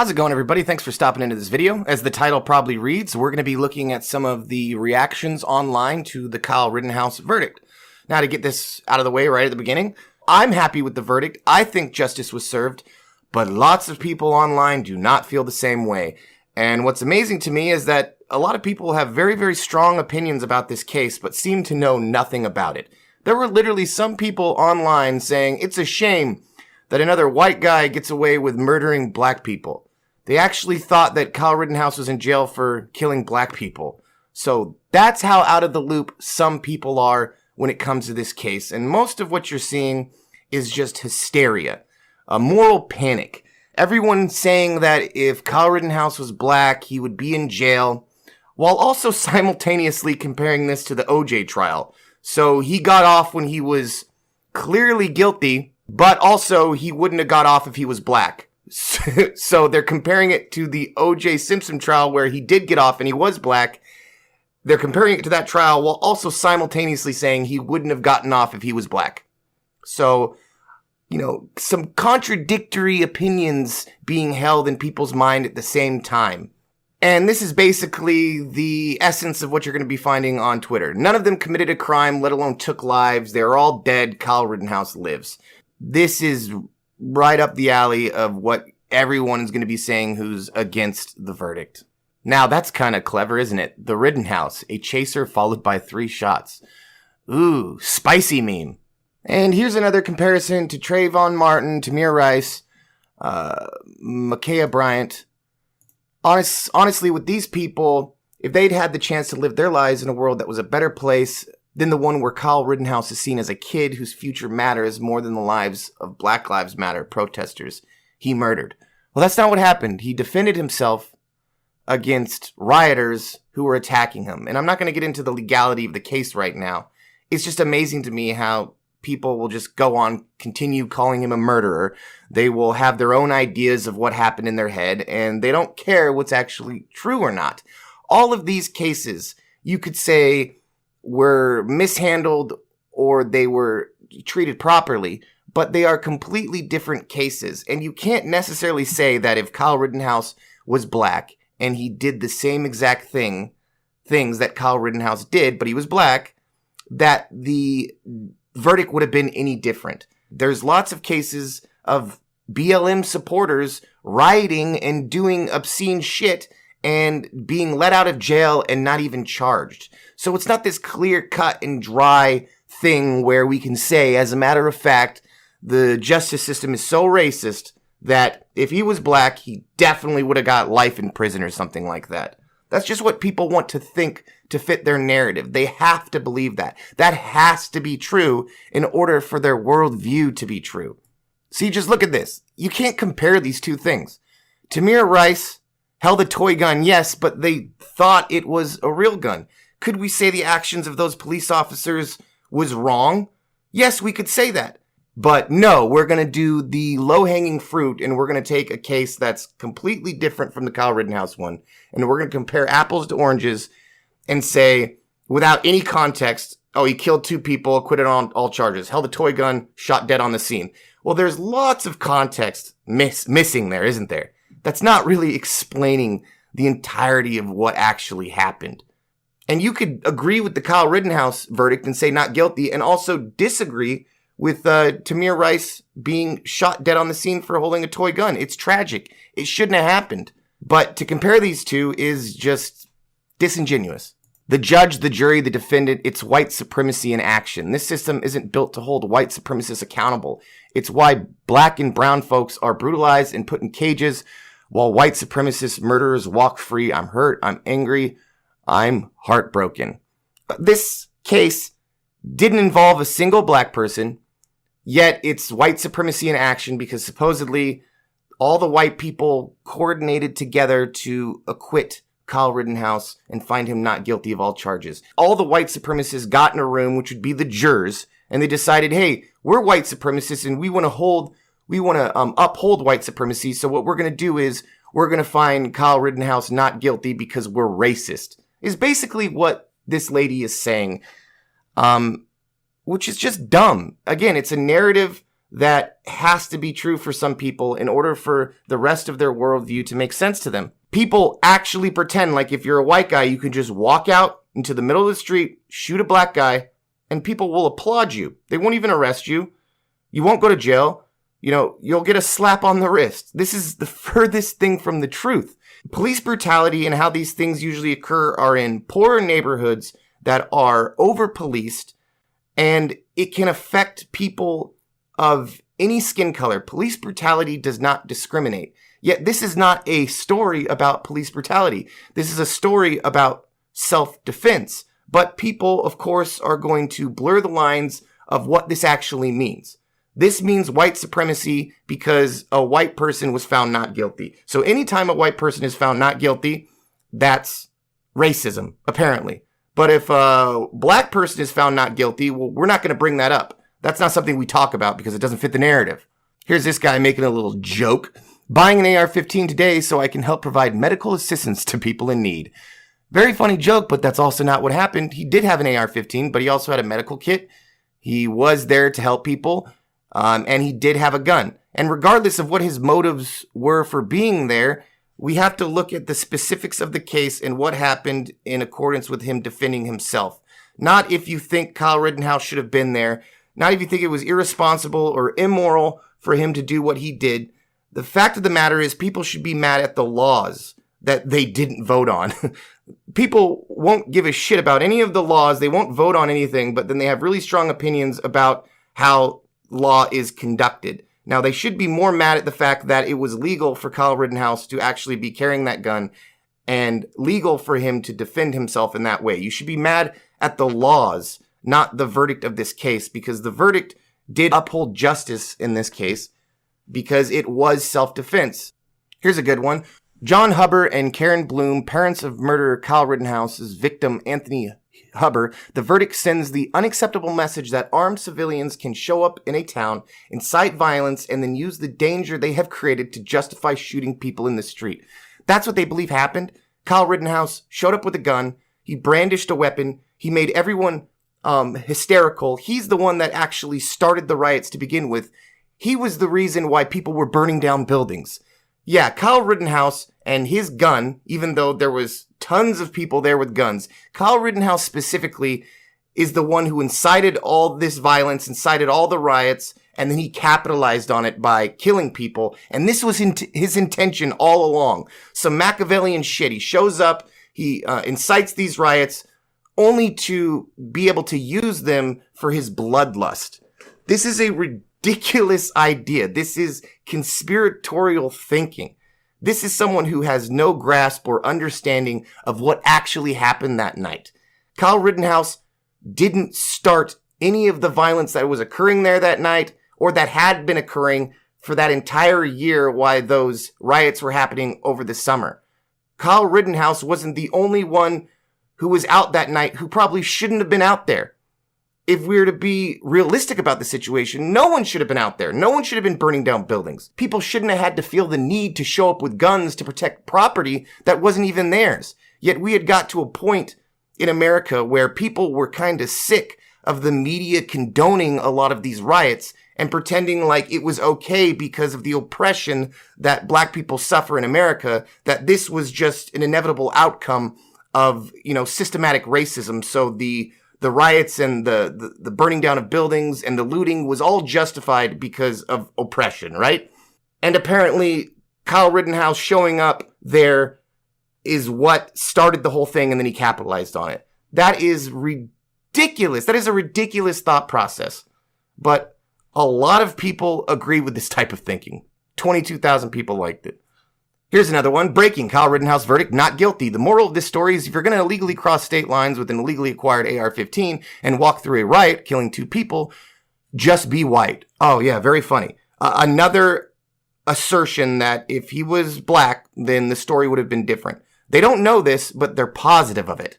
How's it going, everybody? Thanks for stopping into this video. As the title probably reads, we're going to be looking at some of the reactions online to the Kyle Rittenhouse verdict. Now, to get this out of the way right at the beginning, I'm happy with the verdict. I think justice was served, but lots of people online do not feel the same way. And what's amazing to me is that a lot of people have very, very strong opinions about this case, but seem to know nothing about it. There were literally some people online saying it's a shame that another white guy gets away with murdering black people. They actually thought that Kyle Rittenhouse was in jail for killing black people. So that's how out of the loop some people are when it comes to this case. And most of what you're seeing is just hysteria, a moral panic. Everyone saying that if Kyle Rittenhouse was black, he would be in jail, while also simultaneously comparing this to the OJ trial. So he got off when he was clearly guilty, but also he wouldn't have got off if he was black. So they're comparing it to the O.J. Simpson trial where he did get off and he was black. They're comparing it to that trial while also simultaneously saying he wouldn't have gotten off if he was black. So, some contradictory opinions being held in people's mind at the same time. And this is basically the essence of what you're going to be finding on Twitter. None of them committed a crime, let alone took lives. They're all dead. Kyle Rittenhouse lives. This is right up the alley of what everyone is going to be saying who's against the verdict. Now, that's kind of clever, isn't it? The Rittenhouse, a chaser followed by 3 shots. Ooh, spicy meme. And here's another comparison to Trayvon Martin, Tamir Rice, Ma'Khia Bryant. Honestly, with these people, if they'd had the chance to live their lives in a world that was a better place than the one where Kyle Rittenhouse is seen as a kid whose future matters more than the lives of Black Lives Matter protesters he murdered. Well, that's not what happened. He defended himself against rioters who were attacking him. And I'm not going to get into the legality of the case right now. It's just amazing to me how people will just go on, continue calling him a murderer. They will have their own ideas of what happened in their head, and they don't care what's actually true or not. All of these cases, you could say, were mishandled or they were treated properly, but they are completely different cases. And you can't necessarily say that if Kyle Rittenhouse was black and he did the same exact things that Kyle Rittenhouse did, but he was black, that the verdict would have been any different. There's lots of cases of BLM supporters rioting and doing obscene shit and being let out of jail and not even charged. So it's not this clear cut and dry thing where we can say, as a matter of fact, the justice system is so racist that if he was black, he definitely would have got life in prison or something like that. That's just what people want to think to fit their narrative. They have to believe that. That has to be true in order for their worldview to be true. See, just look at this. You can't compare these two things. Tamir Rice held a toy gun, yes, but they thought it was a real gun. Could we say the actions of those police officers was wrong? Yes, we could say that. But no, we're going to do the low-hanging fruit, and we're going to take a case that's completely different from the Kyle Rittenhouse one, and we're going to compare apples to oranges and say, without any context, oh, he killed 2 people, acquitted on all charges, held a toy gun, shot dead on the scene. Well, there's lots of context missing there, isn't there? That's not really explaining the entirety of what actually happened. And you could agree with the Kyle Rittenhouse verdict and say not guilty, and also disagree with Tamir Rice being shot dead on the scene for holding a toy gun. It's tragic. It shouldn't have happened. But to compare these two is just disingenuous. The judge, the jury, the defendant, it's white supremacy in action. This system isn't built to hold white supremacists accountable. It's why black and brown folks are brutalized and put in cages, while white supremacist murderers walk free. I'm hurt. I'm angry. I'm heartbroken. This case didn't involve a single black person, yet it's white supremacy in action because supposedly all the white people coordinated together to acquit Kyle Rittenhouse and find him not guilty of all charges. All the white supremacists got in a room, which would be the jurors, and they decided, hey, we're white supremacists and we want to uphold white supremacy. So what we're going to do is we're going to find Kyle Rittenhouse not guilty because we're racist, is basically what this lady is saying, which is just dumb. Again, it's a narrative that has to be true for some people in order for the rest of their worldview to make sense to them. People actually pretend like if you're a white guy, you can just walk out into the middle of the street, shoot a black guy, and people will applaud you. They won't even arrest you. You won't go to jail. You'll get a slap on the wrist. This is the furthest thing from the truth. Police brutality and how these things usually occur are in poorer neighborhoods that are over-policed, and it can affect people of any skin color. Police brutality does not discriminate. Yet this is not a story about police brutality. This is a story about self-defense. But people, of course, are going to blur the lines of what this actually means. This means white supremacy because a white person was found not guilty. So anytime a white person is found not guilty, that's racism, apparently. But if a black person is found not guilty, well, we're not going to bring that up. That's not something we talk about because it doesn't fit the narrative. Here's this guy making a little joke. Buying an AR-15 today so I can help provide medical assistance to people in need. Very funny joke, but that's also not what happened. He did have an AR-15, but he also had a medical kit. He was there to help people, and he did have a gun. And regardless of what his motives were for being there, we have to look at the specifics of the case and what happened in accordance with him defending himself. Not if you think Kyle Rittenhouse should have been there. Not if you think it was irresponsible or immoral for him to do what he did. The fact of the matter is people should be mad at the laws that they didn't vote on. People won't give a shit about any of the laws. They won't vote on anything, but then they have really strong opinions about how law is conducted. Now, they should be more mad at the fact that it was legal for Kyle Rittenhouse to actually be carrying that gun and legal for him to defend himself in that way. You should be mad at the laws, not the verdict of this case, because the verdict did uphold justice in this case because it was self-defense. Here's a good one. John Huber and Karen Bloom, parents of murderer Kyle Rittenhouse's victim Anthony Huber, the verdict sends the unacceptable message that armed civilians can show up in a town, incite violence, and then use the danger they have created to justify shooting people in the street. That's what they believe happened. Kyle Rittenhouse showed up with a gun. He brandished a weapon. He made everyone hysterical. He's the one that actually started the riots to begin with. He was the reason why people were burning down buildings. Yeah, Kyle Rittenhouse and his gun, even though there was tons of people there with guns, Kyle Rittenhouse specifically is the one who incited all this violence, incited all the riots, and then he capitalized on it by killing people. And this was his intention all along. Some Machiavellian shit. He shows up, he incites these riots only to be able to use them for his bloodlust. This is a ridiculous idea. This is conspiratorial thinking. This is someone who has no grasp or understanding of what actually happened that night. Kyle Rittenhouse didn't start any of the violence that was occurring there that night or that had been occurring for that entire year while those riots were happening over the summer. Kyle Rittenhouse wasn't the only one who was out that night who probably shouldn't have been out there. If we were to be realistic about the situation, no one should have been out there. No one should have been burning down buildings. People shouldn't have had to feel the need to show up with guns to protect property that wasn't even theirs. Yet we had got to a point in America where people were kind of sick of the media condoning a lot of these riots and pretending like it was okay because of the oppression that black people suffer in America, that this was just an inevitable outcome of, systematic racism. So the riots and the burning down of buildings and the looting was all justified because of oppression, right? And apparently Kyle Rittenhouse showing up there is what started the whole thing, and then he capitalized on it. That is ridiculous. That is a ridiculous thought process. But a lot of people agree with this type of thinking. 22,000 people liked it. Here's another one. Breaking. Kyle Rittenhouse verdict, not guilty. The moral of this story is if you're going to illegally cross state lines with an illegally acquired AR-15 and walk through a riot, killing 2 people, just be white. Oh, yeah, very funny. Another assertion that if he was black, then the story would have been different. They don't know this, but they're positive of it.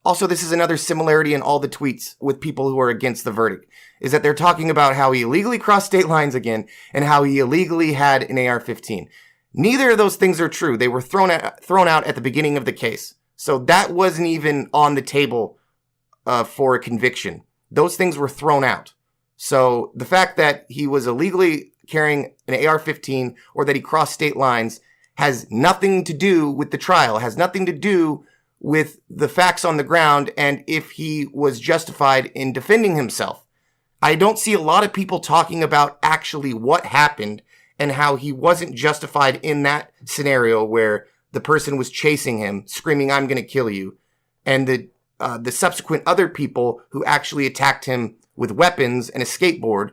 Also, this is another similarity in all the tweets with people who are against the verdict, is that they're talking about how he illegally crossed state lines again and how he illegally had an AR-15. Neither of those things are true. They were thrown out at the beginning of the case. So that wasn't even on the table for a conviction. Those things were thrown out. So the fact that he was illegally carrying an AR-15 or that he crossed state lines has nothing to do with the trial, has nothing to do with the facts on the ground and if he was justified in defending himself. I don't see a lot of people talking about actually what happened and how he wasn't justified in that scenario where the person was chasing him, screaming, "I'm going to kill you," and the subsequent other people who actually attacked him with weapons and a skateboard.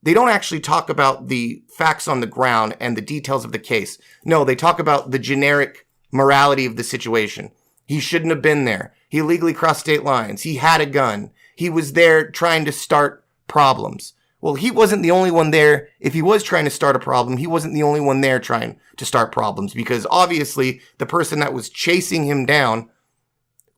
They don't actually talk about the facts on the ground and the details of the case. No, they talk about the generic morality of the situation. He shouldn't have been there. He illegally crossed state lines. He had a gun. He was there trying to start problems. Well, he wasn't the only one there. If he was trying to start a problem, he wasn't the only one there trying to start problems, because obviously the person that was chasing him down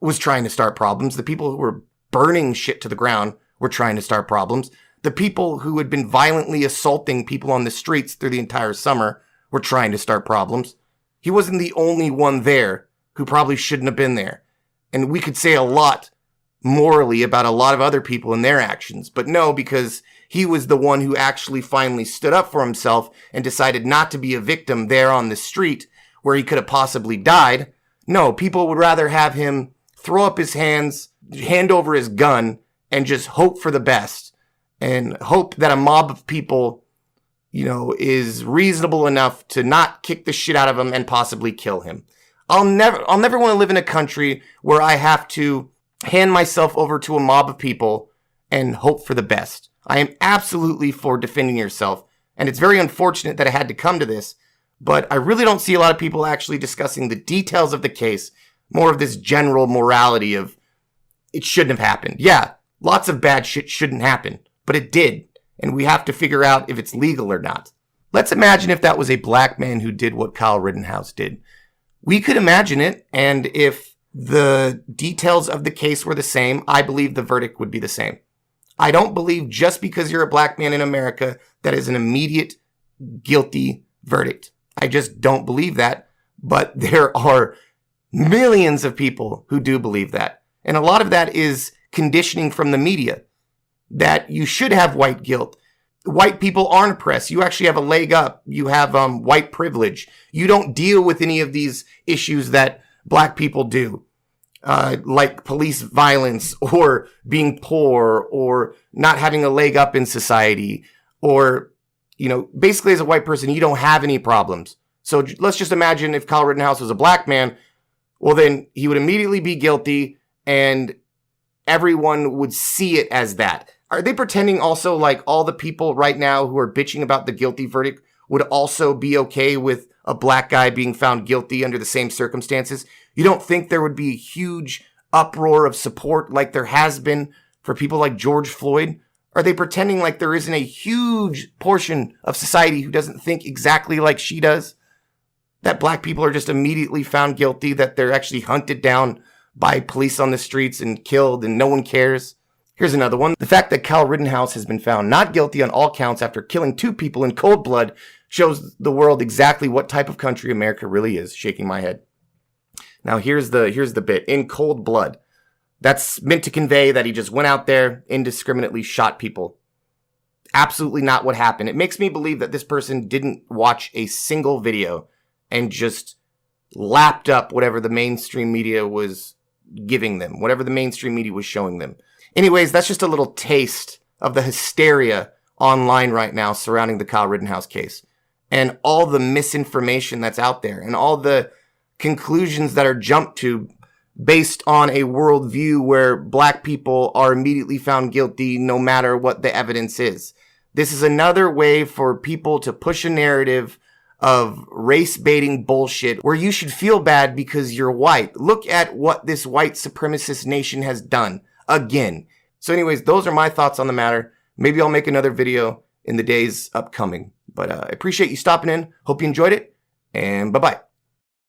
was trying to start problems. The people who were burning shit to the ground were trying to start problems. The people who had been violently assaulting people on the streets through the entire summer were trying to start problems. He wasn't the only one there who probably shouldn't have been there. And we could say a lot morally about a lot of other people and their actions. But no, because he was the one who actually finally stood up for himself and decided not to be a victim there on the street where he could have possibly died. No, people would rather have him throw up his hands, hand over his gun, and just hope for the best. And hope that a mob of people, is reasonable enough to not kick the shit out of him and possibly kill him. I'll never want to live in a country where I have to hand myself over to a mob of people and hope for the best. I am absolutely for defending yourself, and it's very unfortunate that it had to come to this, but I really don't see a lot of people actually discussing the details of the case, more of this general morality of it shouldn't have happened. Yeah, lots of bad shit shouldn't happen, but it did, and we have to figure out if it's legal or not. Let's imagine if that was a black man who did what Kyle Rittenhouse did. We could imagine it, and if the details of the case were the same, I believe the verdict would be the same. I don't believe just because you're a black man in America that is an immediate guilty verdict. I just don't believe that, but there are millions of people who do believe that. And a lot of that is conditioning from the media, that you should have white guilt. White people aren't oppressed. You actually have a leg up. You have white privilege. You don't deal with any of these issues that black people do. Like police violence or being poor or not having a leg up in society or, basically as a white person, you don't have any problems. So let's just imagine if Kyle Rittenhouse was a black man, well, then he would immediately be guilty and everyone would see it as that. Are they pretending also like all the people right now who are bitching about the guilty verdict would also be okay with a black guy being found guilty under the same circumstances? You don't think there would be a huge uproar of support like there has been for people like George Floyd? Are they pretending like there isn't a huge portion of society who doesn't think exactly like she does? That black people are just immediately found guilty, that they're actually hunted down by police on the streets and killed and no one cares? Here's another one. The fact that Kyle Rittenhouse has been found not guilty on all counts after killing 2 people in cold blood shows the world exactly what type of country America really is. Shaking my head. Now here's the bit. In cold blood. That's meant to convey that he just went out there, indiscriminately shot people. Absolutely not what happened. It makes me believe that this person didn't watch a single video and just lapped up whatever the mainstream media was giving them, whatever the mainstream media was showing them. Anyways, that's just a little taste of the hysteria online right now surrounding the Kyle Rittenhouse case and all the misinformation that's out there and all the conclusions that are jumped to based on a worldview where black people are immediately found guilty no matter what the evidence is. This is another way for people to push a narrative of race-baiting bullshit where you should feel bad because you're white. Look at what this white supremacist nation has done again. So anyways, those are my thoughts on the matter. Maybe I'll make another video in the days upcoming. But I appreciate you stopping in. Hope you enjoyed it. And bye-bye.